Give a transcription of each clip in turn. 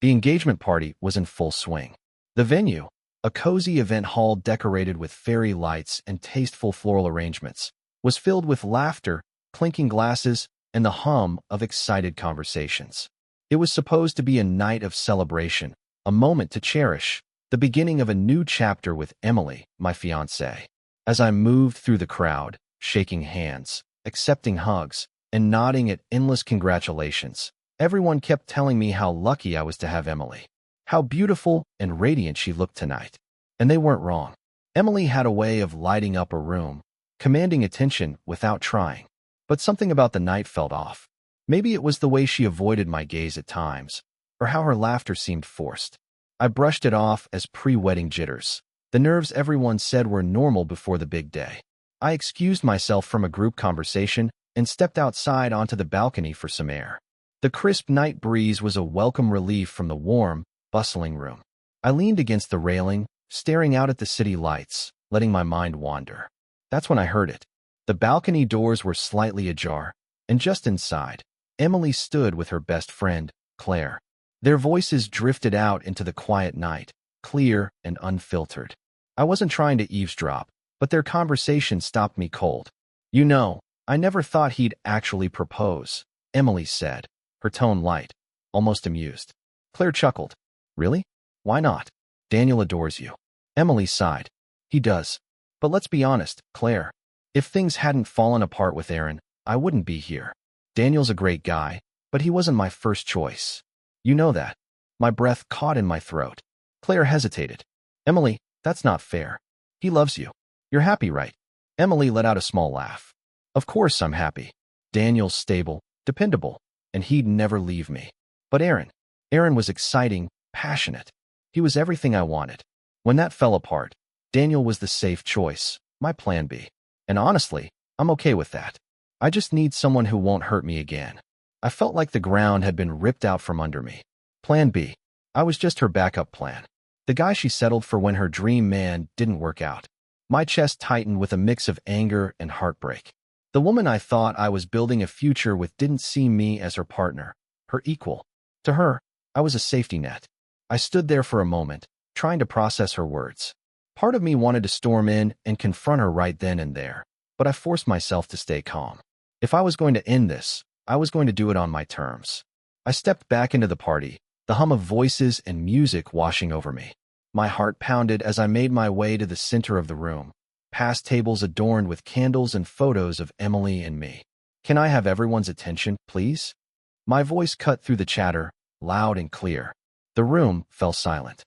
The engagement party was in full swing. The venue, a cozy event hall decorated with fairy lights and tasteful floral arrangements, was filled with laughter, clinking glasses, and the hum of excited conversations. It was supposed to be a night of celebration, a moment to cherish, the beginning of a new chapter with Emily, my fiancée. As I moved through the crowd, shaking hands, accepting hugs, and nodding at endless congratulations, everyone kept telling me how lucky I was to have Emily. How beautiful and radiant she looked tonight. And they weren't wrong. Emily had a way of lighting up a room, commanding attention without trying. But something about the night felt off. Maybe it was the way she avoided my gaze at times, or how her laughter seemed forced. I brushed it off as pre-wedding jitters, the nerves everyone said were normal before the big day. I excused myself from a group conversation and stepped outside onto the balcony for some air. The crisp night breeze was a welcome relief from the warm, bustling room. I leaned against the railing, staring out at the city lights, letting my mind wander. That's when I heard it. The balcony doors were slightly ajar, and just inside, Emily stood with her best friend, Claire. Their voices drifted out into the quiet night, clear and unfiltered. I wasn't trying to eavesdrop, but their conversation stopped me cold. "You know, I never thought he'd actually propose," Emily said, her tone light, almost amused. Claire chuckled. "Really? Why not? Daniel adores you." Emily sighed. "He does. But let's be honest, Claire. If things hadn't fallen apart with Aaron, I wouldn't be here. Daniel's a great guy, but he wasn't my first choice. You know that." My breath caught in my throat. Claire hesitated. "Emily, that's not fair. He loves you. You're happy, right?" Emily let out a small laugh. "Of course I'm happy. Daniel's stable, dependable, and he'd never leave me. But Aaron was exciting, passionate. He was everything I wanted. When that fell apart, Daniel was the safe choice, my plan B. And honestly, I'm okay with that. I just need someone who won't hurt me again." I felt like the ground had been ripped out from under me. Plan B. I was just her backup plan. The guy she settled for when her dream man didn't work out. My chest tightened with a mix of anger and heartbreak. The woman I thought I was building a future with didn't see me as her partner, her equal. To her, I was a safety net. I stood there for a moment, trying to process her words. Part of me wanted to storm in and confront her right then and there, but I forced myself to stay calm. If I was going to end this, I was going to do it on my terms. I stepped back into the party, the hum of voices and music washing over me. My heart pounded as I made my way to the center of the room, past tables adorned with candles and photos of Emily and me. "Can I have everyone's attention, please?" My voice cut through the chatter, loud and clear. The room fell silent.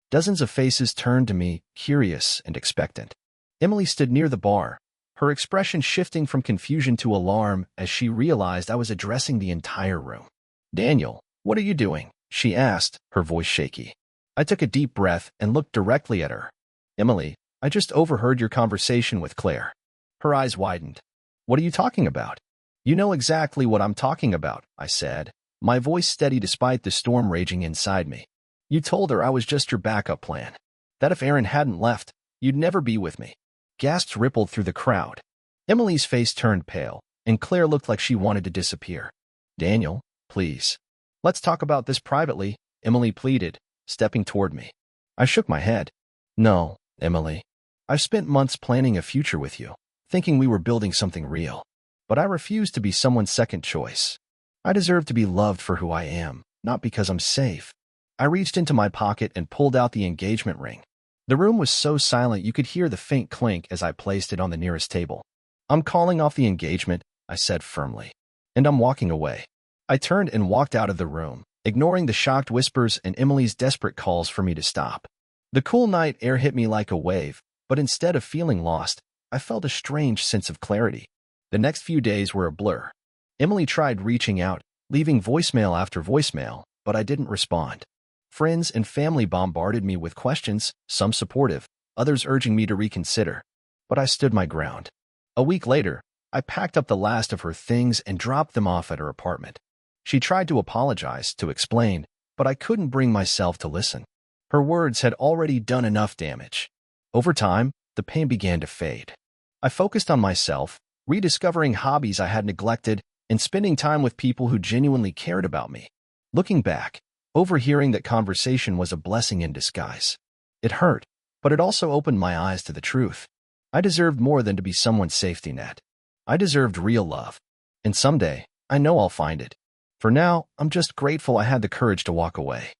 Dozens of faces turned to me, curious and expectant. Emily stood near the bar, her expression shifting from confusion to alarm as she realized I was addressing the entire room. "Daniel, what are you doing?" she asked, her voice shaky. I took a deep breath and looked directly at her. "Emily, I just overheard your conversation with Claire." Her eyes widened. "What are you talking about?" "You know exactly what I'm talking about," I said, my voice steady despite the storm raging inside me. "You told her I was just your backup plan. That if Aaron hadn't left, you'd never be with me." Gasps rippled through the crowd. Emily's face turned pale, and Claire looked like she wanted to disappear. "Daniel, please. Let's talk about this privately," Emily pleaded, stepping toward me. I shook my head. "No, Emily. I've spent months planning a future with you, thinking we were building something real. But I refuse to be someone's second choice. I deserve to be loved for who I am, not because I'm safe." I reached into my pocket and pulled out the engagement ring. The room was so silent you could hear the faint clink as I placed it on the nearest table. "I'm calling off the engagement," I said firmly. "And I'm walking away." I turned and walked out of the room, ignoring the shocked whispers and Emily's desperate calls for me to stop. The cool night air hit me like a wave, but instead of feeling lost, I felt a strange sense of clarity. The next few days were a blur. Emily tried reaching out, leaving voicemail after voicemail, but I didn't respond. Friends and family bombarded me with questions, some supportive, others urging me to reconsider. But I stood my ground. A week later, I packed up the last of her things and dropped them off at her apartment. She tried to apologize, to explain, but I couldn't bring myself to listen. Her words had already done enough damage. Over time, the pain began to fade. I focused on myself, rediscovering hobbies I had neglected, and spending time with people who genuinely cared about me. Looking back, Overhearing that conversation was a blessing in disguise. It hurt, but it also opened my eyes to the truth. I deserved more than to be someone's safety net. I deserved real love. And someday, I know I'll find it. For now, I'm just grateful I had the courage to walk away.